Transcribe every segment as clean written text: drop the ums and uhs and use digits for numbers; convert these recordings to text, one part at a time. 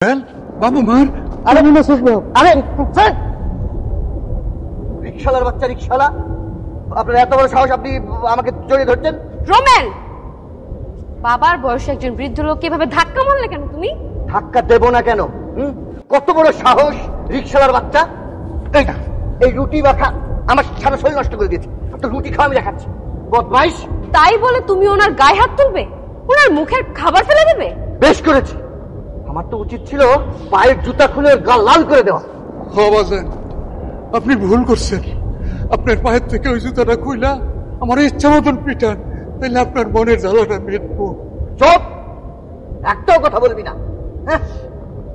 বাবু মার আরে আরে রিকশালার বাচ্চা রিকশালা, আপনার এত বড় সাহস, আপনি আমাকে জড়িয়ে ধরছেন? রোমেন, বাবার বয়সে একজন বৃদ্ধ লোককে এভাবে ধাক্কা মারলে কেন তুমি? ধাক্কা দেব না কেন? কত বড় সাহস রিকশালার বাচ্চা! এই রুটি মাখা আমার সারা শরীর নষ্ট করে দিয়েছে। তো রুটি খাওয়া আমি দেখাচ্ছি, বদমাইশ! তাই বলে তুমি ওনার গায়ে হাত তুলবে, ওনার মুখের খাবার ফেলে দেবে? বেশ করেছি, আমার তো উচিত ছিল পায়ের জুতা খুলে ওর গাল লাল করে দেওয়া। বাজান, আপনি ভুল করছেন। আপনার পায়ের থেকে ওই জুতাটা খুইলা আমার ইচ্ছা মতন পিটান, তাইলে আপনার মনের জ্বালাটা মিটবো। চুপ! একটাও কথা বলবি না। হ্যাঁ,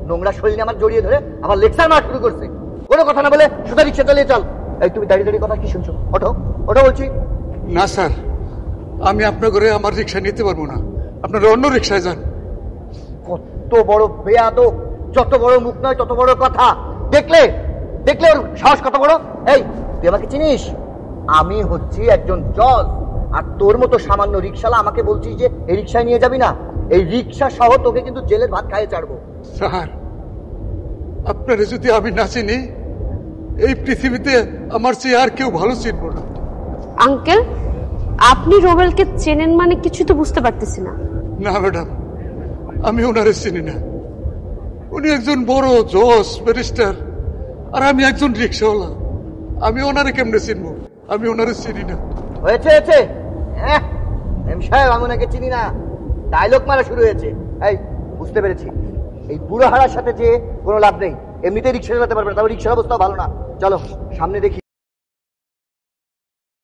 নোংরা শরীরে আমার জড়িয়ে ধরে আবার লেকচার মারা শুরু করছে। কোনো কথা না বলে সোজা রিক্সা চালিয়ে চল। এই তুমি দাঁড়িয়ে দাঁড়িয়ে কথা কি শুনছো? ওঠো ওঠো বলছি। না স্যার, আমি আপনার ঘরে আমার রিক্সা নিতে পারবো না, আপনারা অন্য রিক্সায় যান। কত বড় বেয়াদব! যত বড় মুখ নয় তত বড় কথা। দেখলে দেখলে ওর সাহস কত বড়! এই, তুই আমাকে চিনিস? আমি হচ্ছি একজন জজ, আর তোর মতো সামান্য রিক্সালা আমাকে বলছিস যে এই রিক্সায় নিয়ে যাবি না? এই রিক্সা সহ তোকে কিন্তু জেলের ভাত খাইয়ে ছাড়বো। স্যার, আপনারা যদি আমি না চিনি, এই পৃথিবীতে আমার চেয়ে আর কেউ ভালো চিনবো না। আঙ্কেল, আপনি রোমেলকে চেনেন মানে কিছু তো বুঝতে পারতেছি না। না ম্যাডাম, আমি ওনারে চিনি না। উনি একজন বড় জজ ব্যারিস্টার, আর আমি একজন রিক্সাওয়ালা। আমি ওনারে কেমনে চিনবো? আমি ওনারে চিনি না। হয়েছে হয়েছে, হ্যাঁ এম সাহেব, আমি ওনাকে চিনি না। ডায়লগ মারা শুরু হয়েছে। এই, বুঝতে পেরেছি, এই বুড়ো হারার সাথে যে কোনো লাভ নেই। এমনিতেই রিক্সা চালাতে পারবে না, তবে রিক্সার অবস্থাও ভালো না। চলো সামনে দেখি।